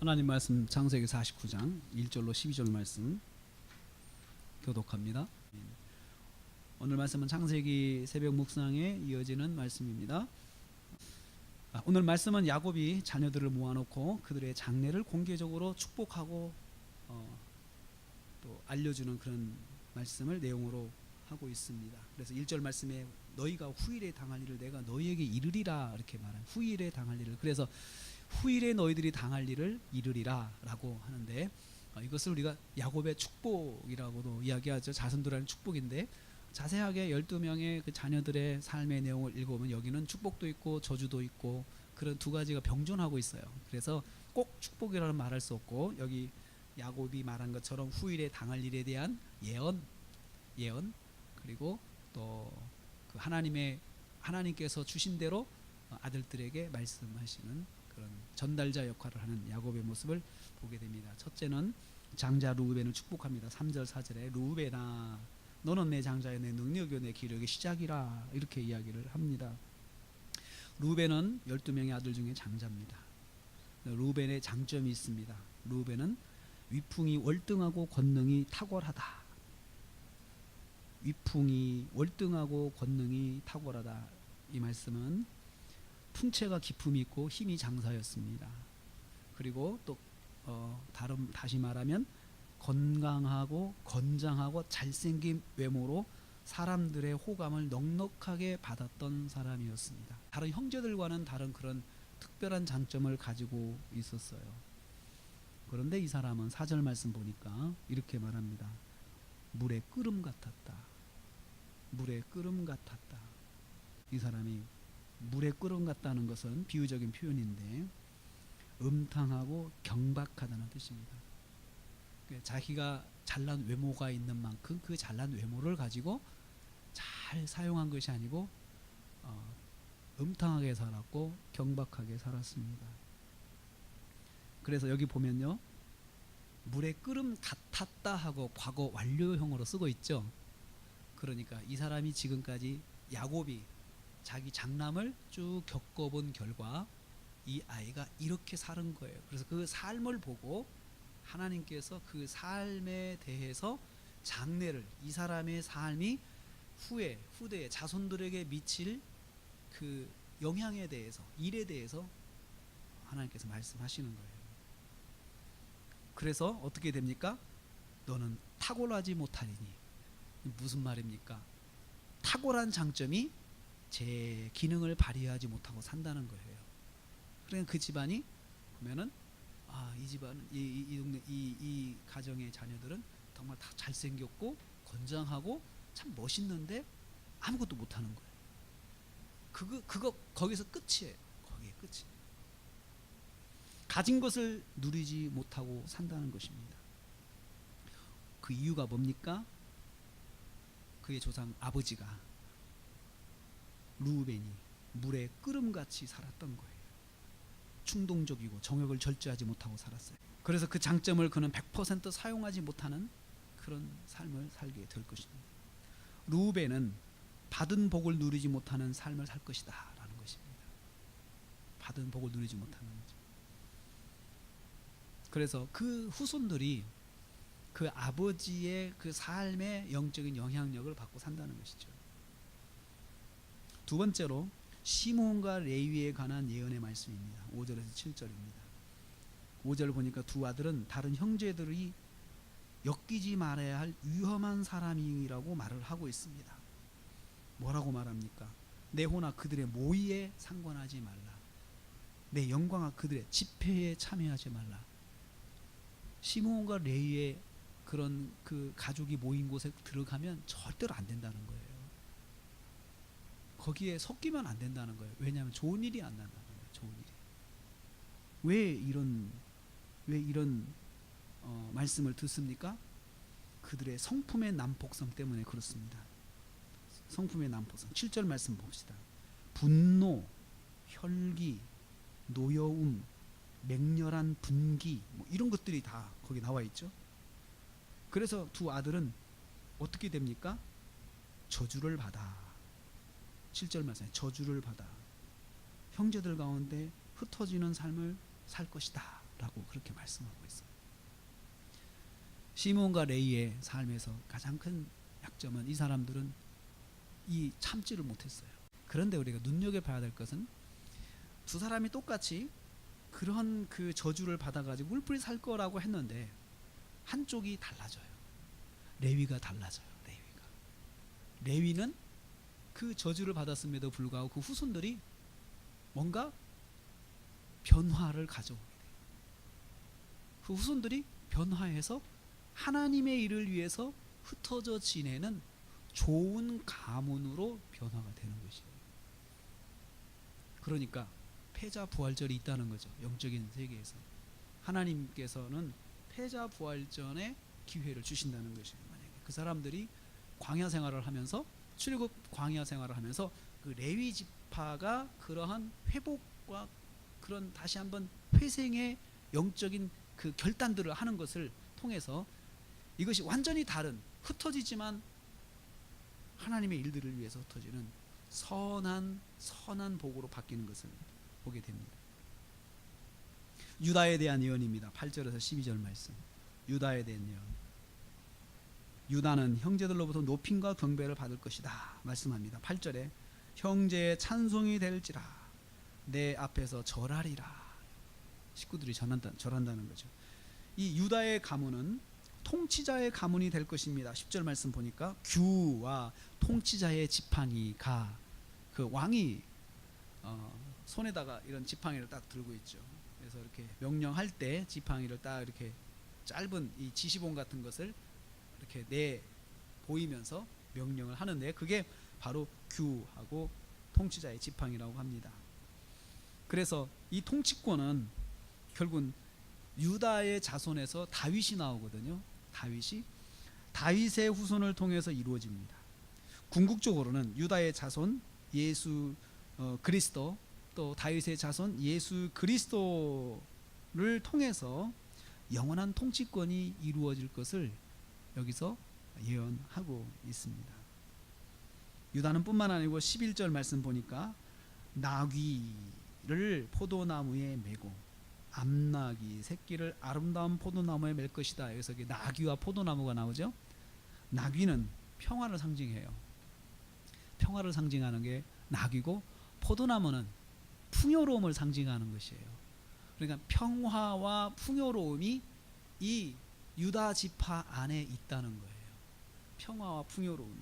하나님 말씀 창세기 49장 1절로 12절 말씀 교독합니다. 오늘 말씀은 창세기 새벽 묵상에 이어지는 말씀입니다. 오늘 말씀은 야곱이 자녀들을 모아놓고 그들의 장래를 공개적으로 축복하고 또 알려주는 그런 말씀을 내용으로 하고 있습니다. 그래서 1절 말씀에 너희가 후일에 당할 일을 내가 너희에게 이르리라 이렇게 말한 후일에 당할 일을, 그래서 후일에 너희들이 당할 일을 이르리라 라고 하는데, 이것을 우리가 야곱의 축복이라고도 이야기하죠. 자손들한테 축복인데, 자세하게 12명의 그 자녀들의 삶의 내용을 읽어보면 여기는 축복도 있고 저주도 있고 그런 두 가지가 병존하고 있어요. 그래서 꼭 축복이라는 말할 수 없고, 여기 야곱이 말한 것처럼 후일에 당할 일에 대한 예언 그리고 또 그 하나님께서 주신 대로 아들들에게 말씀하시는 그런 전달자 역할을 하는 야곱의 모습을 보게 됩니다. 첫째는 장자 르우벤을 축복합니다. 3절 4절에 르우벤아 너는 내 장자여 내 능력이요 내 기력의 시작이라 이렇게 이야기를 합니다. 르우벤은 12명의 아들 중에 장자입니다. 르우벤의 장점이 있습니다. 르우벤은 위풍이 월등하고 권능이 탁월하다. 위풍이 월등하고 권능이 탁월하다. 이 말씀은 풍채가 기품이 있고 힘이 장사였습니다. 그리고 또 다시 말하면 건강하고 건장하고 잘생긴 외모로 사람들의 호감을 넉넉하게 받았던 사람이었습니다. 다른 형제들과는 다른 그런 특별한 장점을 가지고 있었어요. 그런데 이 사람은 4절 말씀 보니까 이렇게 말합니다. 물의 끓음 같았다. 물의 끓음 같았다. 이 사람이 물의 끓음 같다는 것은 비유적인 표현인데 음탕하고 경박하다는 뜻입니다. 자기가 잘난 외모가 있는 만큼 그 잘난 외모를 가지고 잘 사용한 것이 아니고 음탕하게 살았고 경박하게 살았습니다. 그래서 여기 보면요, 물의 끓음 같았다 하고 과거 완료형으로 쓰고 있죠. 그러니까 이 사람이 지금까지 야곱이 자기 장남을 쭉 겪어본 결과 이 아이가 이렇게 사는 거예요. 그래서 그 삶을 보고 하나님께서 그 삶에 대해서 장래를, 이 사람의 삶이 후대의 자손들에게 미칠 그 영향에 대해서, 일에 대해서 하나님께서 말씀하시는 거예요. 그래서 어떻게 됩니까? 너는 탁월하지 못하리니. 무슨 말입니까? 탁월한 장점이 제 기능을 발휘하지 못하고 산다는 거예요. 그러니까 그 집안이 보면은 이 집안은 이 동네 이 가정의 자녀들은 정말 다 잘생겼고 건장하고 참 멋있는데 아무것도 못하는 거예요. 그거 거기서 끝이에요. 거기에 끝이. 가진 것을 누리지 못하고 산다는 것입니다. 그 이유가 뭡니까? 그의 조상 아버지가 르우벤이 물에 끓음같이 살았던 거예요. 충동적이고 정욕을 절제하지 못하고 살았어요. 그래서 그 장점을 그는 100% 사용하지 못하는 그런 삶을 살게 될 것입니다. 르우벤은 받은 복을 누리지 못하는 삶을 살 것이다 라는 것입니다. 받은 복을 누리지 못하는 거죠. 그래서 그 후손들이 그 아버지의 그 삶의 영적인 영향력을 받고 산다는 것이죠. 두 번째로 시므온과 레위에 관한 예언의 말씀입니다. 5절에서 7절입니다. 5절 보니까 두 아들은 다른 형제들이 엮이지 말아야 할 위험한 사람이라고 말을 하고 있습니다. 뭐라고 말합니까? 내 호나 그들의 모의에 상관하지 말라. 내 영광아 그들의 집회에 참여하지 말라. 시므온과 레위의 그런 그 가족이 모인 곳에 들어가면 절대로 안 된다는 거예요. 거기에 섞이면 안 된다는 거예요. 왜냐하면 좋은 일이 안 난다는 거예요. 좋은 일이. 왜 이런 말씀을 듣습니까? 그들의 성품의 난폭성 때문에 그렇습니다. 성품의 난폭성. 7절 말씀 봅시다. 분노, 혈기, 노여움, 맹렬한 분기, 뭐 이런 것들이 다 거기 나와 있죠. 그래서 두 아들은 어떻게 됩니까? 저주를 받아. 7절 말씀에 저주를 받아. 형제들 가운데 흩어지는 삶을 살 것이다 라고 그렇게 시몬과 레위의 삶에서 가장 큰 약점은 이 사람들은 이 참지를 못했어요. 그런데 우리가 눈여겨봐야 될 것은 두 사람이 똑같이 그런 그 저주를 받아가지고 물불이 살 거라고 했는데 한쪽이 달라져요. 레위가 달라져요. 레위는 그 저주를 받았음에도 불구하고 그 후손들이 뭔가 변화를 가져오게 돼요. 그 후손들이 변화해서 하나님의 일을 위해서 흩어져 지내는 좋은 가문으로 변화가 되는 것이에요. 그러니까 패자 부활절이 있다는 거죠. 영적인 세계에서 하나님께서는 패자 부활전의 기회를 주신다는 것이에요. 만약에 그 사람들이 광야 생활을 하면서 출애굽 광야 생활을 하면서 그 레위 지파가 그러한 회복과 그런 다시 한번 회생의 영적인 그 결단들을 하는 것을 통해서 이것이 완전히 다른 흩어지지만 하나님의 일들을 위해서 흩어지는 선한 복으로 바뀌는 것을 보게 됩니다. 유다에 대한 예언입니다. 8절에서 12절 말씀. 유다에 대한 예언. 유다는 형제들로부터 높임과 경배를 받을 것이다 말씀합니다. 8절에 형제의 찬송이 될지라 내 앞에서 절하리라. 식구들이 절한다는 거죠. 이 유다의 가문은 통치자의 가문이 될 것입니다. 10절 말씀 보니까 규와 통치자의 지팡이가 그 왕이 손에다가 이런 지팡이를 딱 들고 있죠. 그래서 이렇게 명령할 때 지팡이를 딱 이렇게 짧은 이 지시본 같은 것을 이렇게 내 보이면서 명령을 하는데 그게 바로 규하고 통치자의 지팡이라고 합니다. 그래서 이 통치권은 결국은 유다의 자손에서 다윗이 나오거든요. 다윗의 후손을 통해서 이루어집니다. 궁극적으로는 유다의 자손 예수 그리스도 또 다윗의 자손 예수 그리스도를 통해서 영원한 통치권이 이루어질 것을 여기서 예언하고 있습니다. 유다는 뿐만 아니고 11절 말씀 보니까 나귀를 포도나무에 메고 암나귀 새끼를 아름다운 포도나무에 맬 것이다. 여기서 나귀와 포도나무가 나오죠. 나귀는 평화를 상징해요. 평화를 상징하는 게 나귀고 포도나무는 풍요로움을 상징하는 것이에요. 그러니까 평화와 풍요로움이 이 유다 지파 안에 있다는 거예요. 평화와 풍요로움이.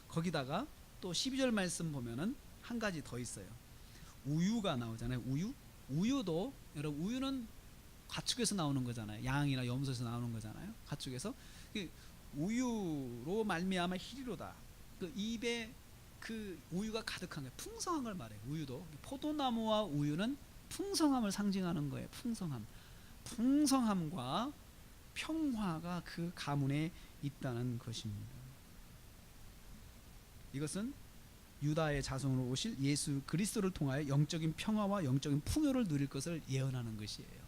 거기다가 또 12절 말씀 보면은 한 가지 더 있어요. 우유가 나오잖아요. 우유도 여러분 우유는 가축에서 나오는 거잖아요. 양이나 염소에서 나오는 거잖아요. 가축에서 우유로 말미암아 희리로다. 그 입에 그 우유가 가득한 거예요. 풍성한 걸 말해요. 우유도 포도나무와 우유는 풍성함을 상징하는 거예요. 풍성함과 평화가 그 가문에 있다는 것입니다. 이것은 유다의 자손으로 오실 예수 그리스도를 통하여 영적인 평화와 영적인 풍요를 누릴 것을 예언하는 것이에요.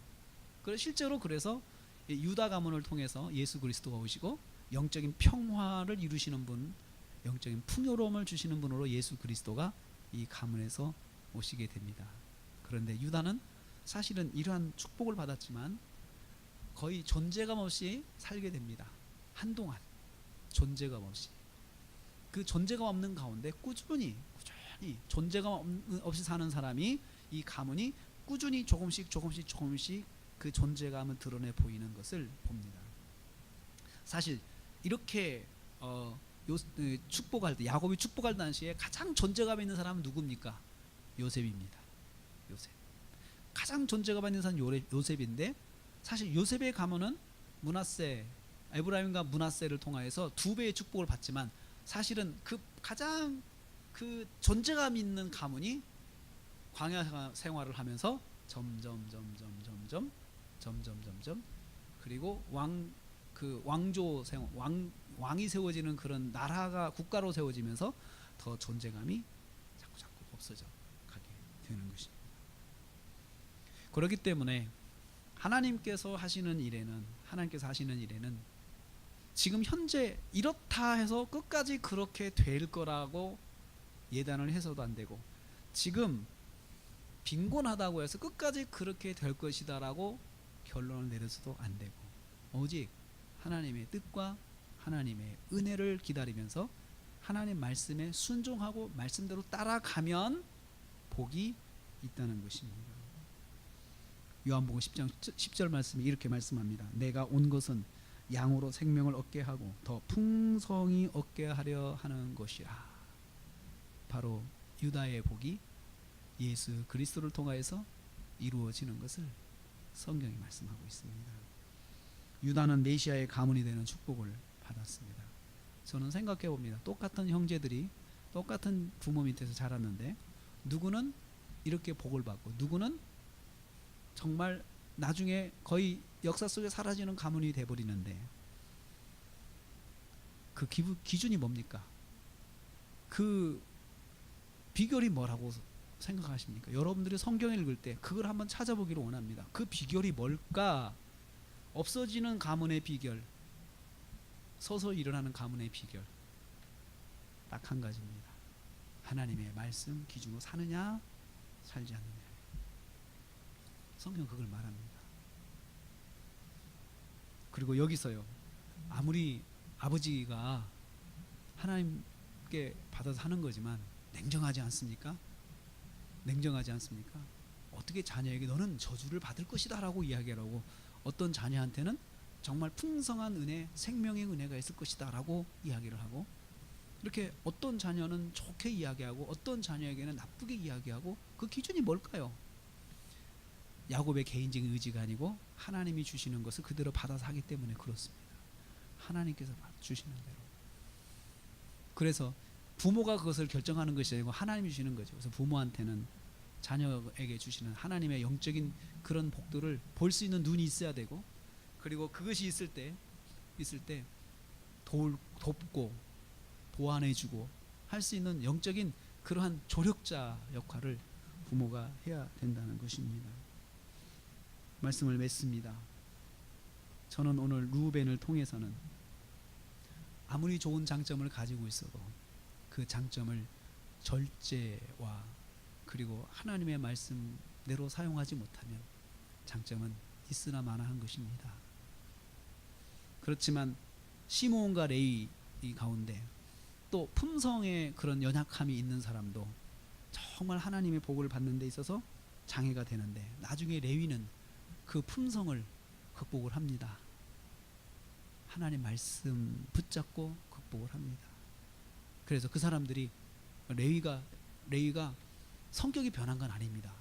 실제로 그래서 유다 가문을 통해서 예수 그리스도가 오시고 영적인 평화를 이루시는 분, 영적인 풍요로움을 주시는 분으로 예수 그리스도가 이 가문에서 오시게 됩니다. 그런데 유다는 사실은 이러한 축복을 받았지만 거의 존재감 없이 살게 됩니다. 한동안 존재감 없이. 그 존재감 없는 가운데 꾸준히 존재감 없이 사는 사람이 이 가문이 꾸준히 조금씩 그 감을 드러내 보이는 것을 봅니다. 사실 이렇게 축복할 때 야곱이 축복할 당시에 가장 존재감 있는 사람은 누굽니까? 요셉입니다. 요셉. 가장 존재감 있는 사람은 요셉인데 사실 요셉의 가문은 에브라임과 므낫세를 통하여서 2배의 축복을 받지만 사실은 그 가장 그 존재감 있는 가문이 광야 생활을 하면서 점점 그리고 왕이 세워지는 그런 나라가 국가로 세워지면서 더 존재감이 자꾸 없어져 가게 되는 것입니다. 그렇기 때문에 하나님께서 하시는 일에는 지금 현재 이렇다 해서 끝까지 그렇게 될 거라고 예단을 해서도 안 되고 지금 빈곤하다고 해서 끝까지 그렇게 될 것이다 라고 결론을 내려서도 안 되고 오직 하나님의 뜻과 하나님의 은혜를 기다리면서 하나님 말씀에 순종하고 말씀대로 따라가면 복이 있다는 것입니다. 요한복음 10절 말씀이 이렇게 말씀합니다. 내가 온 것은 양으로 생명을 얻게 하고 더 풍성히 얻게 하려 하는 것이라. 바로 유다의 복이 예수 그리스도를 통하여서 이루어지는 것을 성경이 말씀하고 있습니다. 유다는 메시아의 가문이 되는 축복을 받았습니다. 저는 생각해 봅니다. 똑같은 형제들이 똑같은 부모 밑에서 자랐는데 누구는 이렇게 복을 받고 누구는 정말 나중에 거의 역사 속에 사라지는 가문이 돼버리는데 그 기준이 뭡니까? 그 비결이 뭐라고 생각하십니까? 여러분들이 성경 읽을 때 그걸 한번 찾아보기를 원합니다. 그 비결이 뭘까? 없어지는 가문의 비결, 서서히 일어나는 가문의 비결 딱 한 가지입니다. 하나님의 말씀 기준으로 사느냐 살지 않느냐. 성경 그걸 말합니다. 그리고 여기서요, 아무리 아버지가 하나님께 받아서 하는 거지만 냉정하지 않습니까? 냉정하지 않습니까? 어떻게 자녀에게 너는 저주를 받을 것이다 라고 이야기하라고, 어떤 자녀한테는 정말 풍성한 은혜, 생명의 은혜가 있을 것이다 라고 이야기를 하고, 이렇게 어떤 자녀는 좋게 이야기하고 어떤 자녀에게는 나쁘게 이야기하고, 그 기준이 뭘까요? 야곱의 개인적인 의지가 아니고 하나님이 주시는 것을 그대로 받아서 하기 때문에 그렇습니다. 하나님께서 주시는 대로. 그래서 부모가 그것을 결정하는 것이 아니고 하나님이 주시는 거죠. 그래서 부모한테는 자녀에게 주시는 하나님의 영적인 그런 복들을 볼 수 있는 눈이 있어야 되고, 그리고 그것이 있을 때 돕고 보완해주고 할 수 있는 영적인 그러한 조력자 역할을 부모가 해야 된다는 것입니다. 말씀을 맺습니다. 저는 오늘 루벤을 통해서는 아무리 좋은 장점을 가지고 있어도 그 장점을 절제와 그리고 하나님의 말씀대로 사용하지 못하면 장점은 있으나 마나한 것입니다. 그렇지만 시므온과 레위 가운데 또 품성의 그런 연약함이 있는 사람도 정말 하나님의 복을 받는 데 있어서 장애가 되는데, 나중에 레위는 그 품성을 극복을 합니다. 하나님 말씀 붙잡고 극복을 합니다. 그래서 그 사람들이 레위가 성격이 변한 건 아닙니다.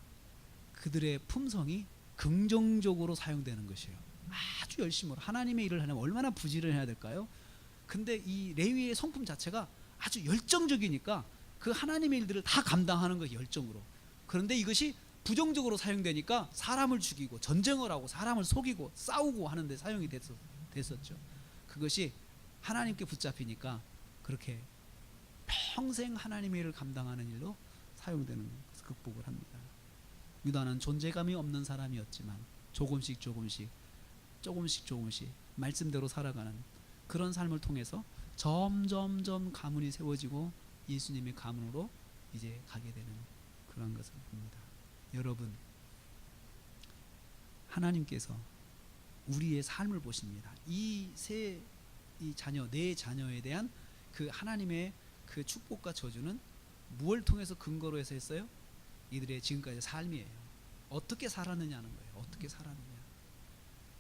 그들의 품성이 긍정적으로 사용되는 것이에요. 아주 열심으로 하나님의 일을 하려면 얼마나 부지런해야 될까요? 근데 이 레위의 성품 자체가 아주 열정적이니까 그 하나님의 일들을 다 감당하는 거예요, 열정으로. 그런데 이것이 부정적으로 사용되니까 사람을 죽이고 전쟁을 하고 사람을 속이고 싸우고 하는데 사용이 됐었죠. 그것이 하나님께 붙잡히니까 그렇게 평생 하나님의 일을 감당하는 일로 사용되는 것을 극복을 합니다. 유다는 존재감이 없는 사람이었지만 조금씩 말씀대로 살아가는 그런 삶을 통해서 점점점 가문이 세워지고 예수님의 가문으로 이제 가게 되는 그런 것을 봅니다. 여러분, 하나님께서 우리의 삶을 보십니다. 이 자녀, 내 자녀에 대한 그 하나님의 그 축복과 저주는 무엇을 통해서 근거로 해서 했어요? 이들의 지금까지 삶이에요. 어떻게 살았느냐는 거예요. 어떻게 살았느냐.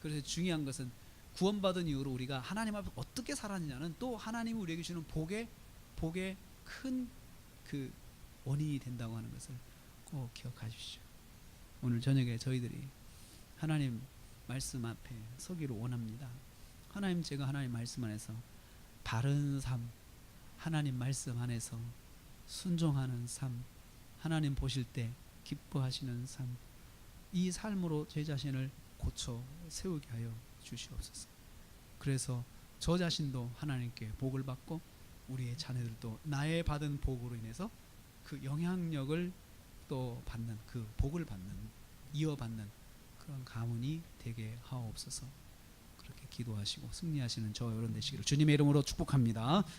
그래서 중요한 것은 구원받은 이후로 우리가 하나님 앞에 어떻게 살았느냐는 또 하나님이 우리에게 주는 복의 큰 그 원인이 된다고 하는 것을 꼭 기억하십시오. 오늘 저녁에 저희들이 하나님 말씀 앞에 서기를 원합니다. 하나님, 제가 하나님 말씀 안에서 바른 삶, 하나님 말씀 안에서 순종하는 삶, 하나님 보실 때 기뻐하시는 삶, 이 삶으로 제 자신을 고쳐 세우게 하여 주시옵소서. 그래서 저 자신도 하나님께 복을 받고 우리의 자녀들도 나의 받은 복으로 인해서 그 영향력을 또 받는, 그 복을 받는, 이어받는 그런 가문이 되게 하옵소서. 그렇게 기도하시고 승리하시는 저 여러분 되시기를 주님의 이름으로 축복합니다.